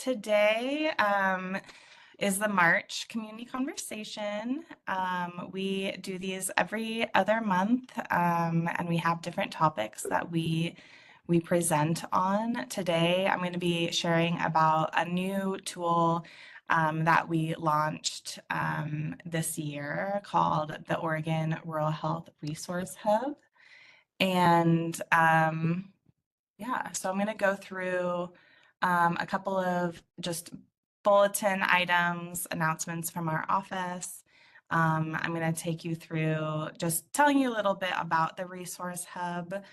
today is the March Community Conversation. We do these every other month, and we have different topics that we present on. Today, I'm going to be sharing about a new tool that we launched this year called the Oregon Rural Health Resource Hub. And yeah, so I'm going to go through a couple of just bulletin items, announcements from our office. I'm going to take you through just telling you a little bit about the Resource Hub,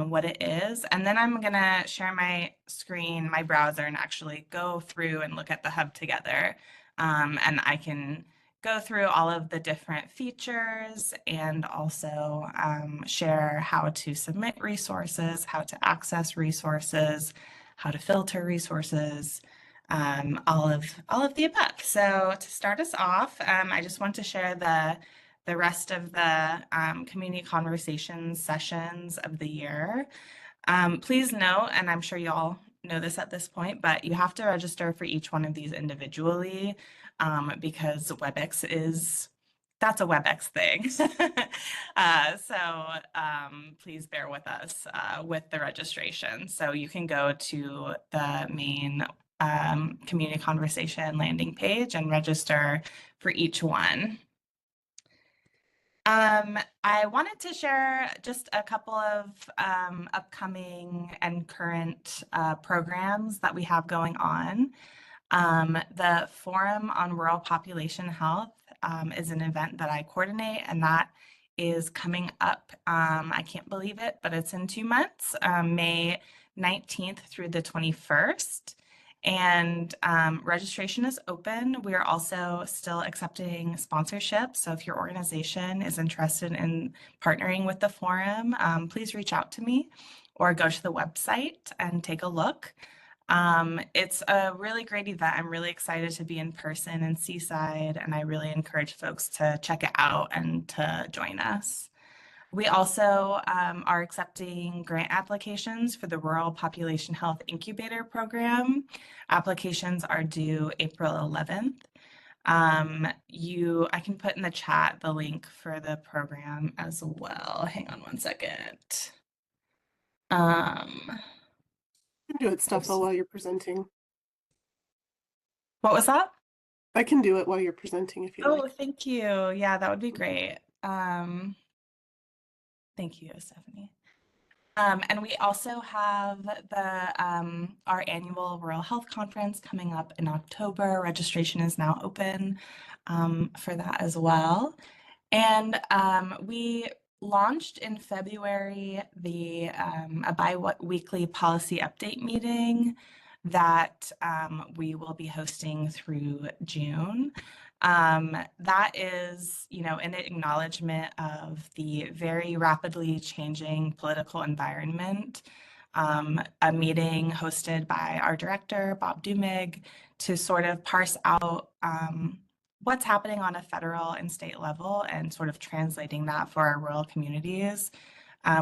what it is, and then I'm going to share my screen, my browser, and actually go through and look at the hub together. And I can go through all of the different features and also share how to submit resources, how to access resources, how to filter resources, all of the above. So to start us off, I just want to share the rest of the community conversations sessions of the year. Please note, and I'm sure you all know this at this point, but you have to register for each one of these individually because that's a WebEx thing. Please bear with us with the registration. So you can go to the main community conversation landing page and register for each one. I wanted to share just a couple of upcoming and current programs that we have going on. The Forum on Rural Population Health is an event that I coordinate, and that is coming up. I can't believe it, but it's in 2 months, May 19th through the 21st. And registration is open. We are also still accepting sponsorship. So if your organization is interested in partnering with the forum, please reach out to me or go to the website and take a look. It's a really great event. I'm really excited to be in person in Seaside, and I really encourage folks to check it out and to join us. We also are accepting grant applications for the Rural Population Health Incubator Program. Applications are due April 11th. I can put in the chat the link for the program as well. Hang on one second. can do it stuff while you're presenting. What was that? I can do it while you're presenting if you like. Oh, thank you. Yeah, that would be great. Thank you, Stephanie. And we also have our annual Rural Health Conference coming up in October. Registration is now open for that as well. And we launched in February a bi-weekly policy update meeting that we will be hosting through June. That is, an acknowledgement of the very rapidly changing political environment. A meeting hosted by our director, Bob Dumig, to sort of parse out what's happening on a federal and state level and sort of translating that for our rural communities.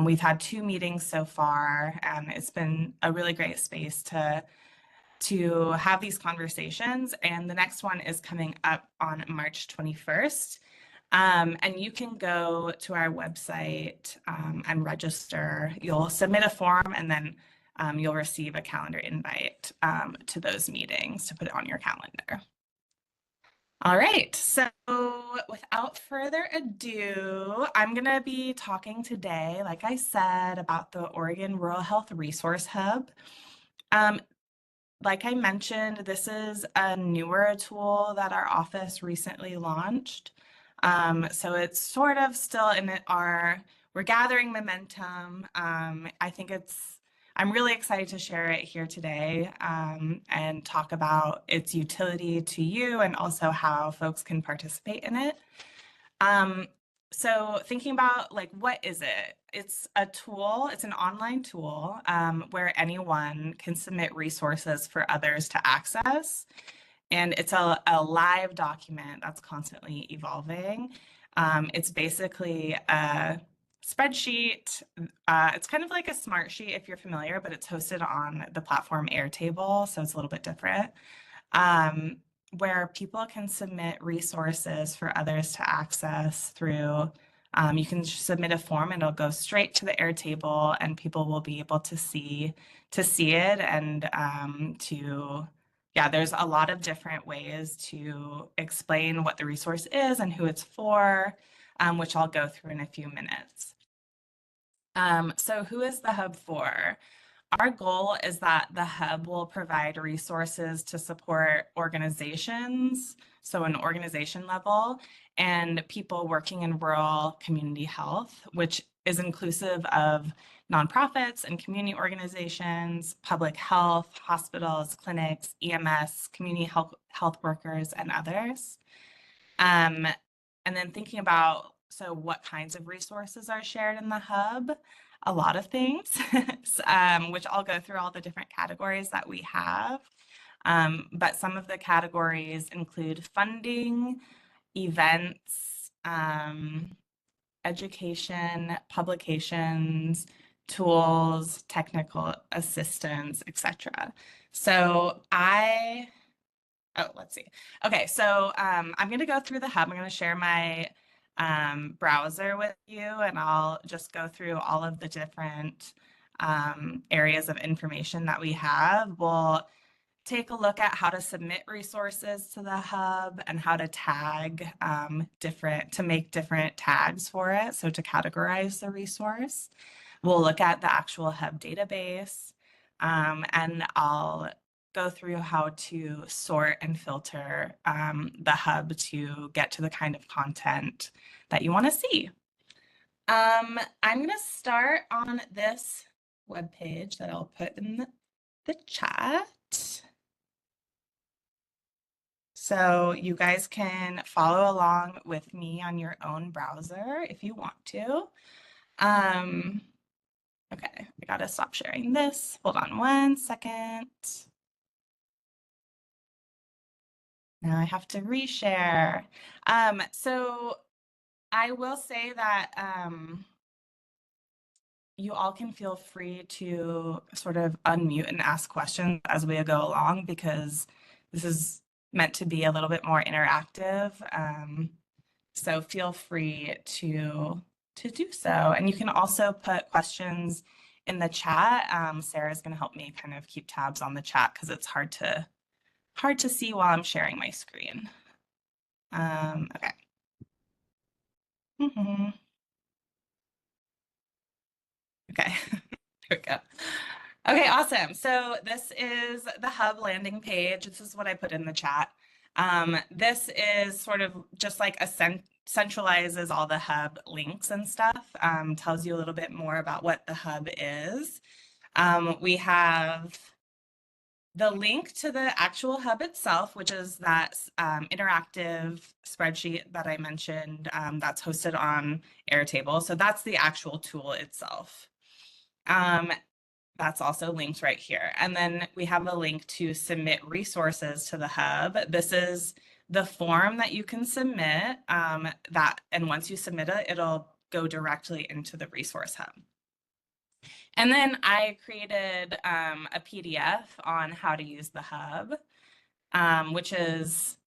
We've had 2 meetings so far, and it's been a really great space to have these conversations, and the next one is coming up on March 21st. And you can go to our website and register. You'll submit a form, and then you'll receive a calendar invite to those meetings to put it on your calendar. All right, so without further ado, I'm going to be talking today, like I said, about the Oregon Rural Health Resource Hub. Like I mentioned, this is a newer tool that our office recently launched. So it's sort of still we're gathering momentum. I'm really excited to share it here today and talk about its utility to you and also how folks can participate in it. So thinking about what is it? It's a tool, it's an online tool where anyone can submit resources for others to access. And it's a live document that's constantly evolving. It's basically a spreadsheet. It's kind of like a smart sheet if you're familiar, but it's hosted on the platform Airtable, so it's a little bit different. Um, where people can submit resources for others to access through. You can submit a form and it'll go straight to the Airtable, and people will be able to see it and yeah, there's a lot of different ways to explain what the resource is and who it's for, which I'll go through in a few minutes. So who is the hub for? Our goal is that the hub will provide resources to support organizations, so an organization level, and people working in rural community health, which is inclusive of nonprofits and community organizations, public health, hospitals, clinics, EMS, community health workers, and others. Um, and then thinking about, so what kinds of resources are shared in the hub? A lot of things, which I'll go through all the different categories that we have. But some of the categories include funding, events, education, publications, tools, technical assistance, etc. So let's see. Okay, so I'm going to go through the hub. I'm going to share my browser with you, and I'll just go through all of the different areas of information that we have. We'll take a look at how to submit resources to the hub and how to tag to make different tags for it, so to categorize the resource. We'll look at the actual hub database, and I'll go through how to sort and filter the hub to get to the kind of content that you want to see. I'm going to start on this webpage that I'll put in the chat. So you guys can follow along with me on your own browser if you want to. Okay, I gotta stop sharing this. Hold on one second. Now I have to reshare. So I will say that you all can feel free to sort of unmute and ask questions as we go along, because this is meant to be a little bit more interactive. So feel free to do so. And you can also put questions in the chat. Sarah's going to help me kind of keep tabs on the chat because it's hard to see while I'm sharing my screen. Okay. Okay, there we go. Okay, awesome. So this is the hub landing page. This is what I put in the chat. This is sort of just like centralizes all the hub links and stuff, tells you a little bit more about what the hub is. We have the link to the actual hub itself, which is that interactive spreadsheet that I mentioned, that's hosted on Airtable. So that's the actual tool itself. That's also linked right here. And then we have a link to submit resources to the hub. This is the form that you can submit, and once you submit it, it'll go directly into the resource hub. And then I created a PDF on how to use the hub, which is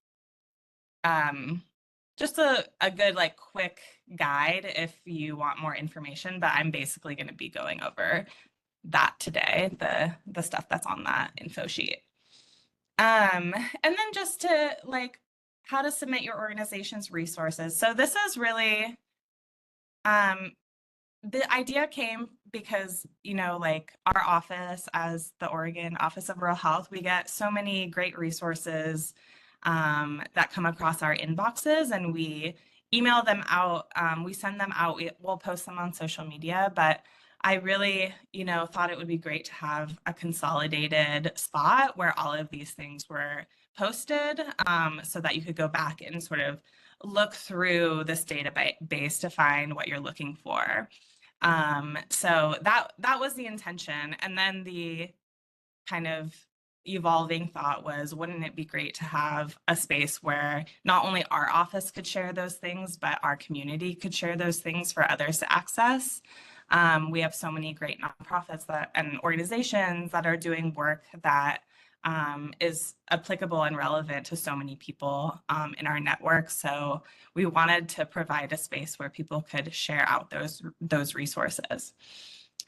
just a good like quick guide if you want more information, but I'm basically going to be going over that today, the stuff that's on that info sheet. And then just to like how to submit your organization's resources. So this is really the idea came because, like our office as the Oregon Office of Rural Health, we get so many great resources that come across our inboxes, and we email them out, we send them out, we'll post them on social media, but I really, thought it would be great to have a consolidated spot where all of these things were posted, so that you could go back and sort of look through this database to find what you're looking for. So that was the intention. And then the kind of evolving thought was, wouldn't it be great to have a space where not only our office could share those things, but our community could share those things for others to access? We have so many great nonprofits and organizations that are doing work that is applicable and relevant to so many people in our network. So we wanted to provide a space where people could share out those resources.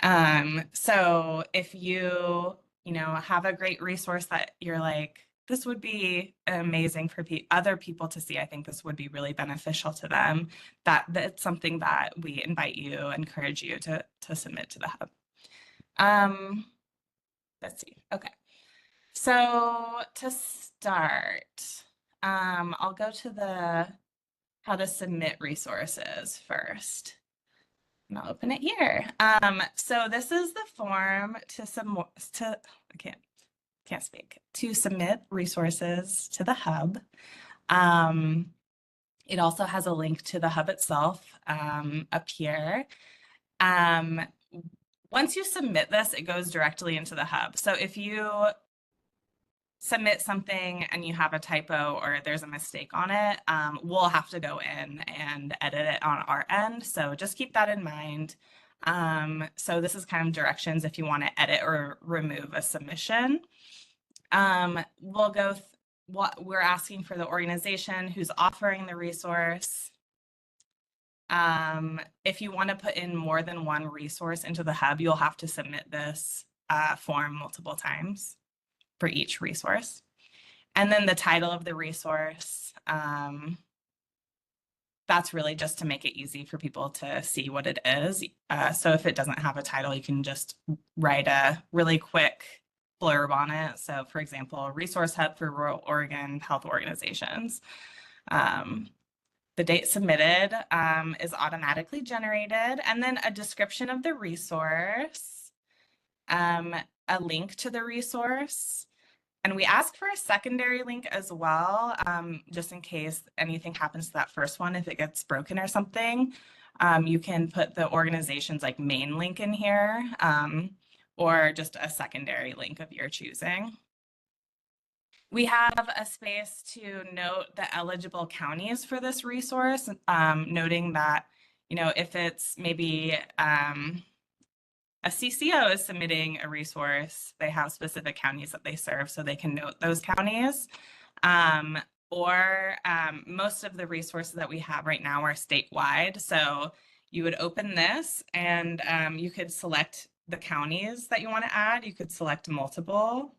So if you know, have a great resource that you're like, this would be amazing for other people to see. I think this would be really beneficial to them. That's something that we invite you, encourage you to submit to the hub. Let's see. Okay. So to start, I'll go to the how to submit resources first. And I'll open it here. So this is the form I can't speak, to submit resources to the hub. It also has a link to the hub itself up here. Once you submit this, it goes directly into the hub. So if you submit something and you have a typo or there's a mistake on it, we'll have to go in and edit it on our end. So just keep that in mind. So this is kind of directions if you want to edit or remove a submission. We'll go what we're asking for the organization who's offering the resource. If you want to put in more than one resource into the hub, you'll have to submit this form multiple times for each resource. And then the title of the resource, that's really just to make it easy for people to see what it is. So if it doesn't have a title, you can just write a really quick blurb on it. So for example, Resource Hub for Rural Oregon Health Organizations. The date submitted is automatically generated, and then a description of the resource, a link to the resource, and we ask for a secondary link as well, just in case anything happens to that first one, if it gets broken or something. You can put the organization's like main link in here, or just a secondary link of your choosing. We have a space to note the eligible counties for this resource, noting that, you know, if it's maybe a CCO is submitting a resource, they have specific counties that they serve, so they can note those counties. Most of the resources that we have right now are statewide. So you would open this and you could select the counties that you want to add. You could select multiple.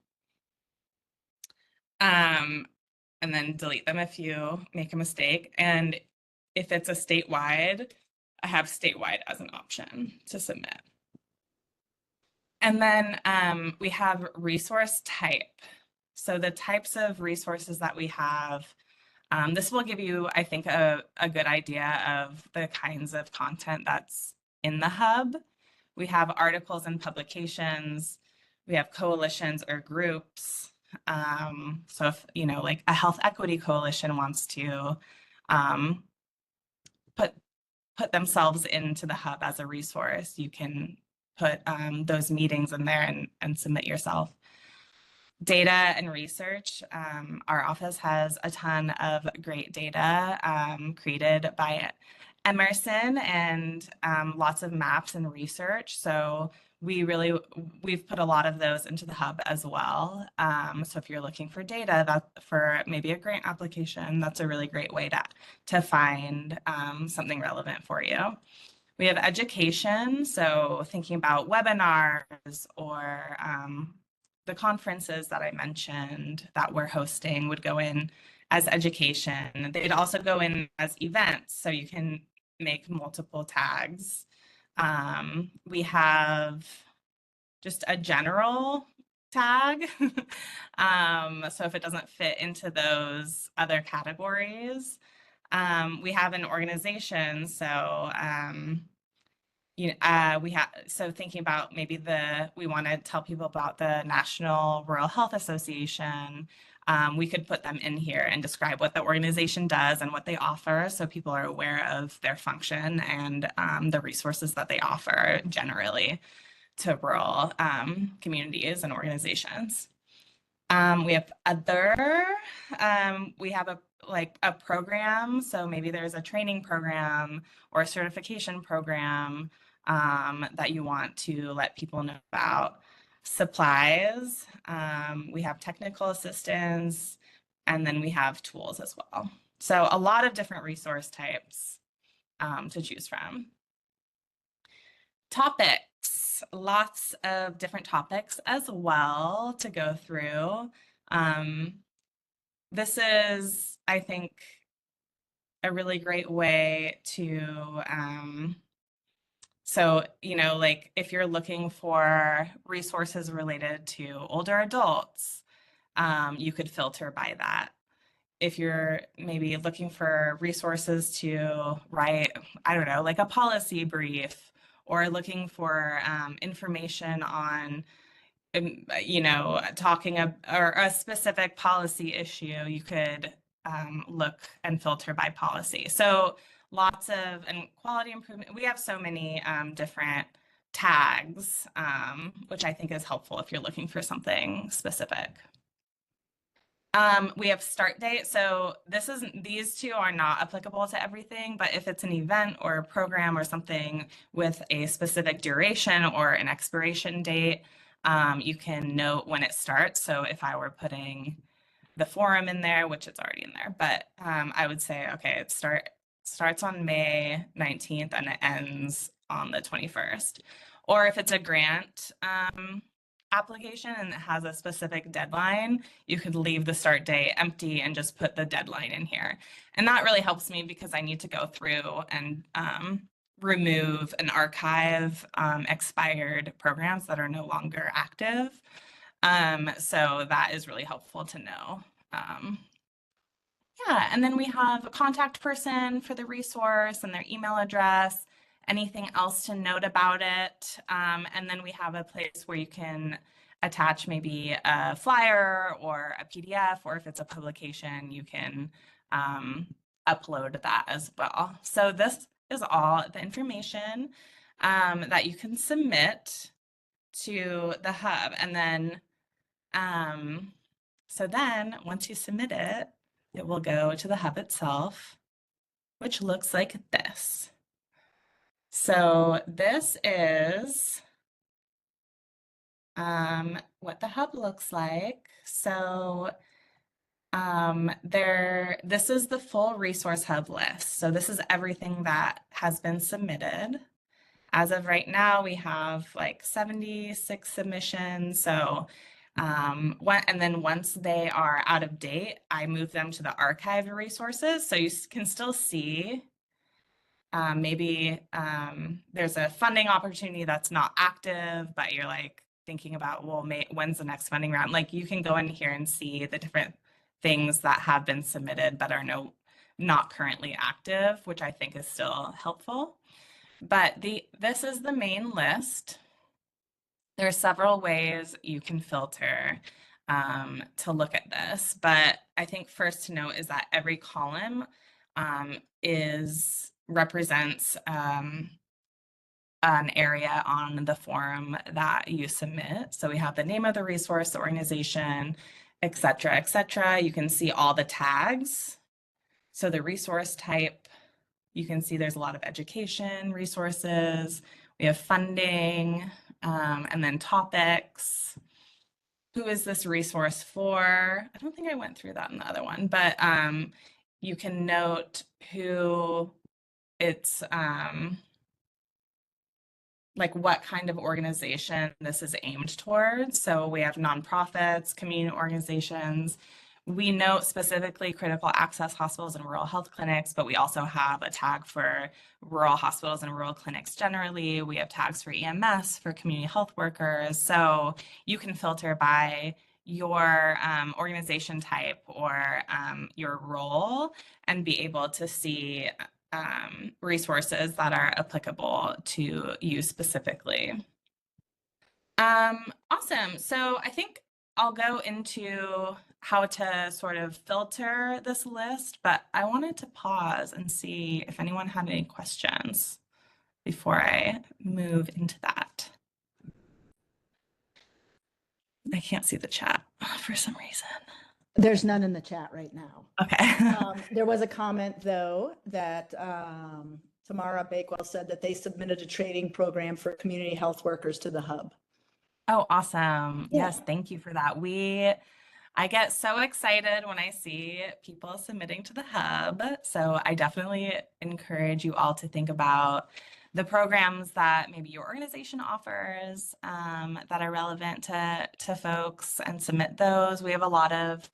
And then delete them if you make a mistake. And if it's a statewide, I have statewide as an option to submit. And then we have resource type. So the types of resources that we have, this will give you, I think, a good idea of the kinds of content that's in the hub. We have articles and publications. We have coalitions or groups. So if, you know, like a health equity coalition wants to put themselves into the hub as a resource, you can put those meetings in there and submit yourself. Data and research. Our office has a ton of great data created by Emerson and lots of maps and research. So we've put a lot of those into the hub as well. So if you're looking for data for maybe a grant application, that's a really great way to find something relevant for you. We have education, so thinking about webinars or the conferences that I mentioned that we're hosting would go in as education. They'd also go in as events, so you can make multiple tags. We have just a general tag. So if it doesn't fit into those other categories, we have an organization. So so thinking about maybe we want to tell people about the National Rural Health Association. We could put them in here and describe what the organization does and what they offer, so people are aware of their function and the resources that they offer generally to rural communities and organizations. We have other, we have a program. So maybe there's a training program or a certification program that you want to let people know about. Supplies, we have technical assistance, and then we have tools as well. So a lot of different resource types to choose from. Topics, lots of different topics as well to go through. Um, this is, I think, a really great way to, like if you're looking for resources related to older adults, you could filter by that. If you're maybe looking for resources to write, I don't know, like a policy brief, or looking for information on, or a specific policy issue, you could look and filter by policy. So lots of, and quality improvement, we have so many different tags, which I think is helpful if you're looking for something specific. We have start date. So these two are not applicable to everything, but if it's an event or a program or something with a specific duration or an expiration date, you can note when it starts. So if I were putting the forum in there, which it's already in there, but I would say, okay, starts on May 19th and it ends on the 21st. Or if it's a grant application and it has a specific deadline, you could leave the start date empty and just put the deadline in here. And that really helps me because I need to go through and remove and archive expired programs that are no longer active. So that is really helpful to know. Yeah, and then we have a contact person for the resource and their email address, anything else to note about it. And then we have a place where you can attach maybe a flyer or a PDF, or if it's a publication, you can upload that as well. So this is all the information that you can submit to the hub. And then once you submit it, it will go to the hub itself, which looks like this. So this is what the hub looks like. So this is the full resource hub list. So this is everything that has been submitted. As of right now, we have like 76 submissions. So and then once they are out of date, I move them to the archive resources. So you can still see maybe there's a funding opportunity that's not active, but you're like thinking about, well, when's the next funding round? Like you can go in here and see the different things that have been submitted but are not currently active, which I think is still helpful. But this is the main list. There are several ways you can filter to look at this, but I think first to note is that every column represents an area on the forum that you submit. So we have the name of the resource, the organization, et cetera, et cetera. You can see all the tags. So the resource type, you can see there's a lot of education resources. We have funding, and then topics. Who is this resource for? I don't think I went through that in the other one, but you can note who it's like what kind of organization this is aimed towards. So we have nonprofits, community organizations. We note specifically critical access hospitals and rural health clinics, but we also have a tag for rural hospitals and rural clinics generally. We have tags for EMS, for community health workers. So you can filter by your organization type or your role and be able to see resources that are applicable to you specifically. Awesome. So I think I'll go into how to sort of filter this list, but I wanted to pause and see if anyone had any questions before I move into that. I can't see the chat for some reason. There's none in the chat right now. Okay. There was a comment, though, that Tamara Bakewell said that they submitted a training program for community health workers to the hub. Oh, awesome. Yeah. Yes, thank you for that. I get so excited when I see people submitting to the hub. So I definitely encourage you all to think about the programs that maybe your organization offers that are relevant to folks and submit those. We have a lot of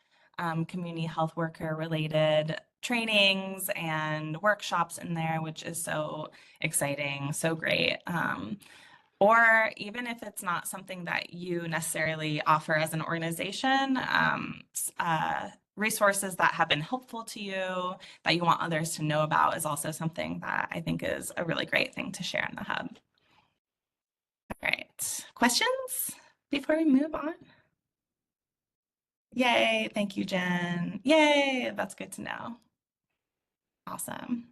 community health worker related trainings and workshops in there, which is so exciting, so great. Or even if it's not something that you necessarily offer as an organization, resources that have been helpful to you that you want others to know about is also something that I think is a really great thing to share in the hub. All right, questions before we move on? Yay, thank you, Jen. Yay, that's good to know. Awesome.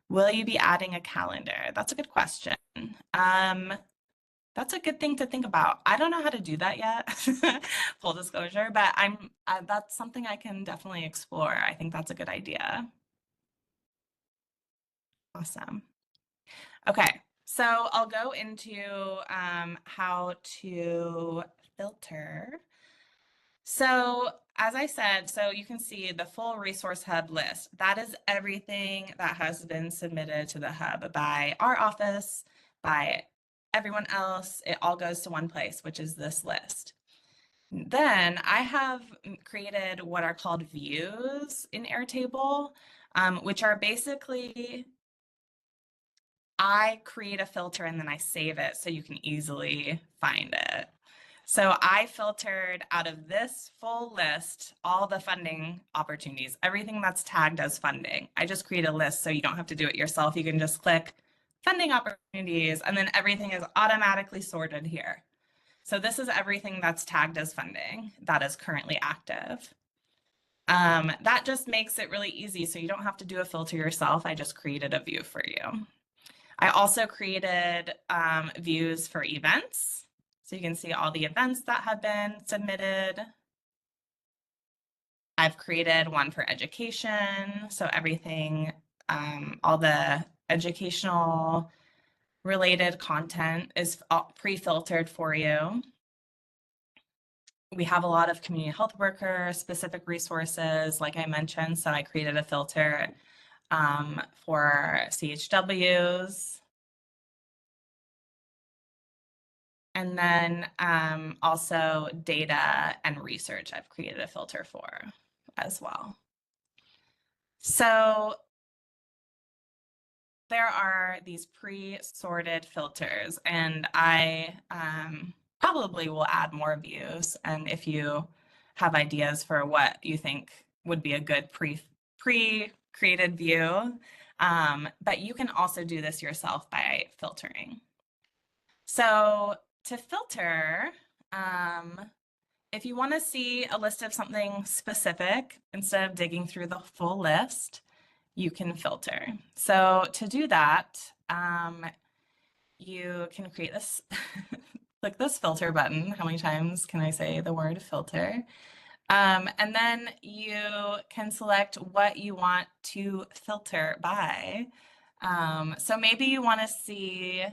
Will you be adding a calendar? That's a good question. That's a good thing to think about. I don't know how to do that yet, full disclosure, but that's something I can definitely explore. I think that's a good idea. Awesome. Okay, so I'll go into how to filter. So as I said, so you can see the full resource hub list. That is everything that has been submitted to the hub by our office, by everyone else. It all goes to one place, which is this list. Then I have created what are called views in Airtable, which are basically I create a filter and then I save it so you can easily find it. So I filtered out of this full list all the funding opportunities, everything that's tagged as funding. I just create a list so you don't have to do it yourself. You can just click funding opportunities and then everything is automatically sorted here. So this is everything that's tagged as funding that is currently active. That just makes it really easy. So you don't have to do a filter yourself. I just created a view for you. I also created views for events. So you can see all the events that have been submitted. I've created one for education. So everything, all the educational related content is pre-filtered for you. We have a lot of community health worker specific resources, like I mentioned. So I created a filter for CHWs. And then also data and research, I've created a filter for as well. So there are these pre-sorted filters, and I probably will add more views. And if you have ideas for what you think would be a good pre-created view, but you can also do this yourself by filtering. So to filter, if you want to see a list of something specific, instead of digging through the full list, you can filter. So to do that, you can create this, click this filter button. How many times can I say the word filter? And then you can select what you want to filter by. So maybe you want to see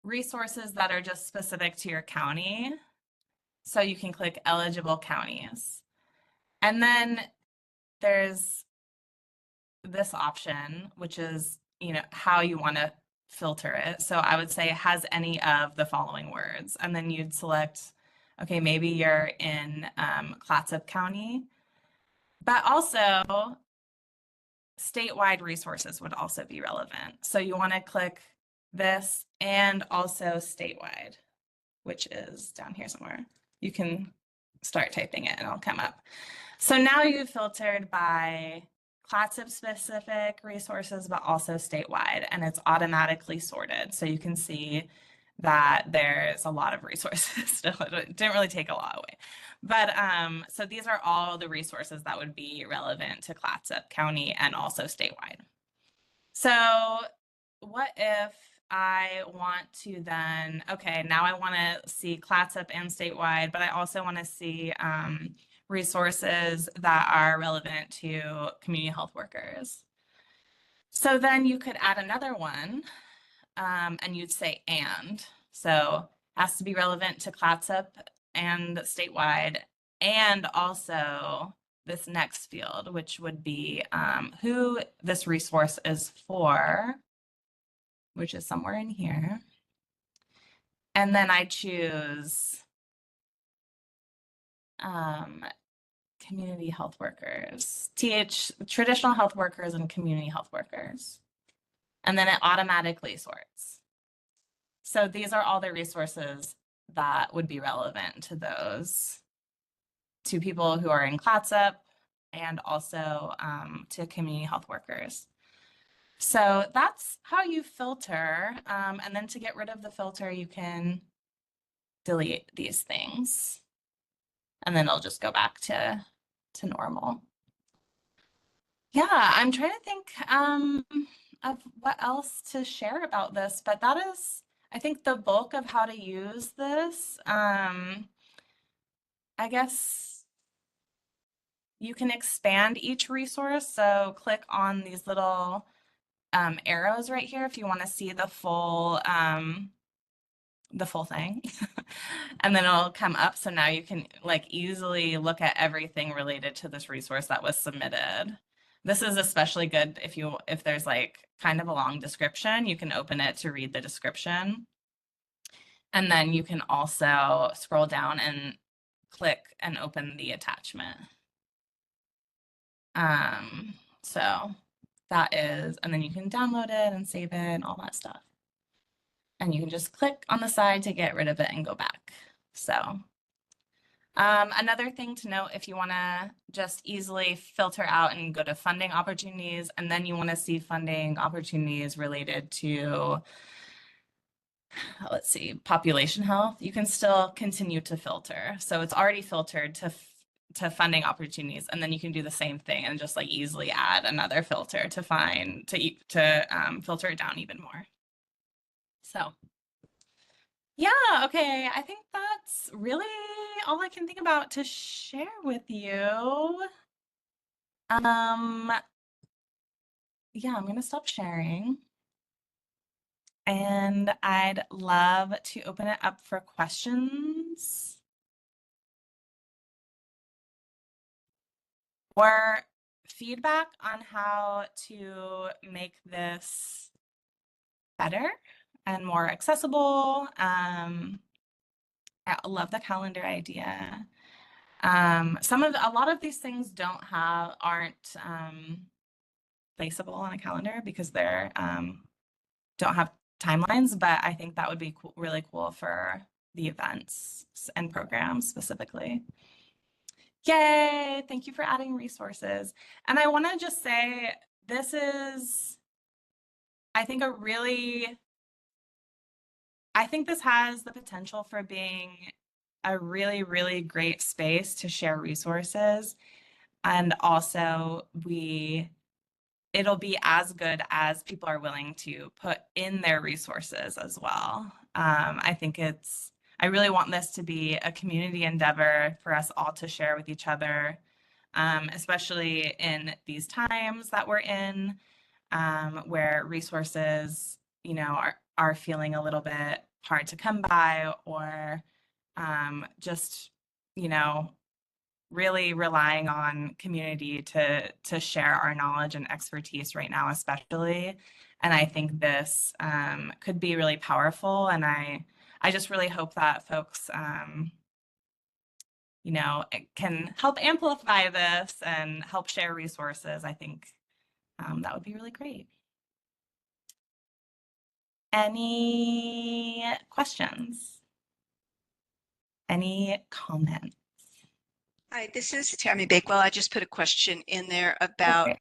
resources that are just specific to your county. So you can click eligible counties. And then there's this option, which is, how you want to filter it. So I would say has any of the following words, and then you'd select, okay, maybe you're in Clatsop County, but also statewide resources would also be relevant. So you want to click this and also statewide, which is down here somewhere. You can start typing it and it'll come up. So now you've filtered by Clatsop specific resources, but also statewide, and it's automatically sorted. So you can see that there's a lot of resources still. It didn't really take a lot away. But so these are all the resources that would be relevant to Clatsop County and also statewide. So what if I want to then, okay, now I want to see CLATSUP and statewide, but I also want to see resources that are relevant to community health workers. So then you could add another one, and you'd say and. So has to be relevant to CLATSUP and statewide, and also this next field, which would be who this resource is for, which is somewhere in here. And then I choose community health workers, traditional health workers and community health workers. And then it automatically sorts. So these are all the resources that would be relevant to those, to people who are in CLATSUP and also to community health workers. So that's how you filter. And then to get rid of the filter, you can delete these things. And then it'll just go back to normal. Yeah, I'm trying to think of what else to share about this, but that is, I think, the bulk of how to use this. I guess you can expand each resource. So click on these little arrows right here if you want to see the full thing. And then it'll come up. So now you can like easily look at everything related to this resource that was submitted. This is especially good if there's like kind of a long description, you can open it to read the description. And then you can also scroll down and click and open the attachment. So that is, and then you can download it and save it and all that stuff. And you can just click on the side to get rid of it and go back. So another thing to note, if you want to just easily filter out and go to funding opportunities, and then you want to see funding opportunities related to, let's see, population health, you can still continue to filter. So it's already filtered to funding opportunities, and then you can do the same thing and just like easily add another filter to filter it down even more. So yeah, okay, I think that's really all I can think about to share with you. Yeah, I'm gonna stop sharing. And I'd love to open it up for questions or feedback on how to make this better and more accessible. I love the calendar idea. A lot of these things aren't placeable on a calendar because they're don't have timelines, but I think that would be really cool for the events and programs specifically. Yay! Thank you for adding resources. And I want to just say, this is, I think this has the potential for being a really, really great space to share resources. And also it'll be as good as people are willing to put in their resources as well. I really want this to be a community endeavor for us all to share with each other, especially in these times that we're in, where resources, are feeling a little bit hard to come by, or just, really relying on community to share our knowledge and expertise right now, especially. And I think this could be really powerful. And I just really hope that folks, can help amplify this and help share resources. I think that would be really great. Any questions? Any comments? Hi, this is Tammy Bakewell. I just put a question in there about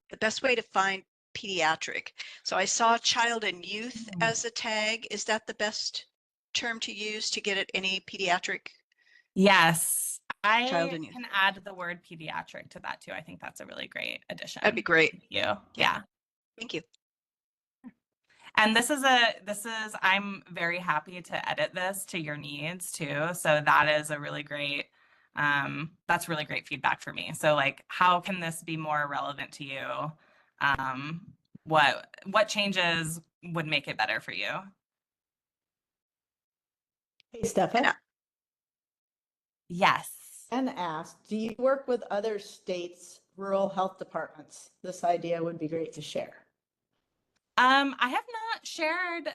the best way to find pediatric. So I saw child and youth as a tag. Is that the best term to use to get at any pediatric? Yes, Child I and youth. can add the word pediatric to that too. I think that's a really great addition. That'd be great. Thank you. Yeah. Thank you. And I'm very happy to edit this to your needs too. So that is a really great, that's really great feedback for me. So like, how can this be more relevant to you? What changes would make it better for you? Hey, Stefan. And Yes. And asked, do you work with other states' rural health departments? This idea would be great to share. I have not shared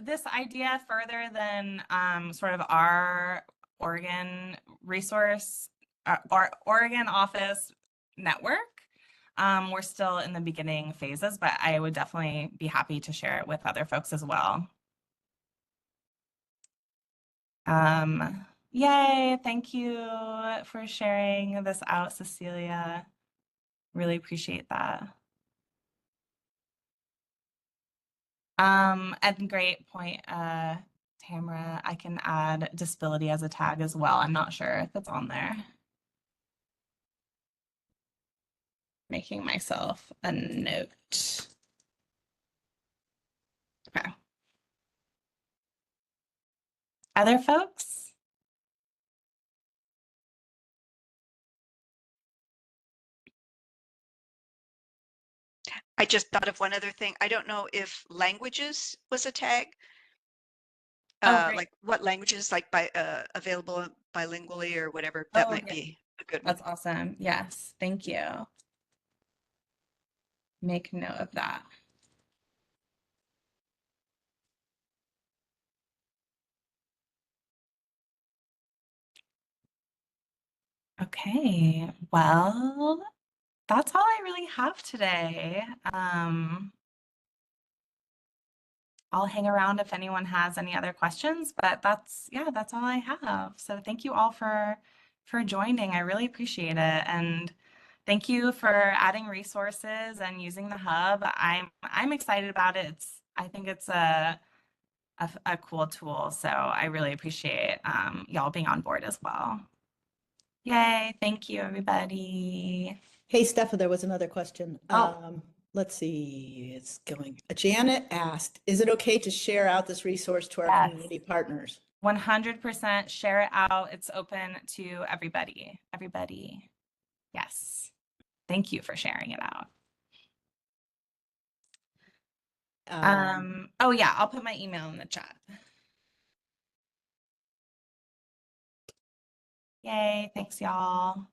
this idea further than sort of our Oregon resource, our Oregon office network. We're still in the beginning phases, but I would definitely be happy to share it with other folks as well. Yay, thank you for sharing this out, Cecilia. Really appreciate that. And great point, Tamara. I can add disability as a tag as well. I'm not sure if it's on there. Making myself a note. Okay. Other folks? I just thought of one other thing. I don't know if languages was a tag. Oh, great. Like what languages, like available bilingually or whatever. Oh, That might great. be a good one. That's awesome. Yes, thank you. Make note of that. Okay, well, that's all I really have today. I'll hang around if anyone has any other questions, but that's all I have. So thank you all for joining. I really appreciate it. And thank you for adding resources and using the hub. I'm excited about it. I think it's a cool tool. So I really appreciate y'all being on board as well. Yay, thank you everybody. Hey, Stefan, there was another question. Oh. Let's see, it's going. Janet asked, is it okay to share out this resource to our Yes. community partners? 100% share it out. It's open to everybody. Everybody. Yes. Thank you for sharing it out. Oh yeah, I'll put my email in the chat. Yay, thanks y'all.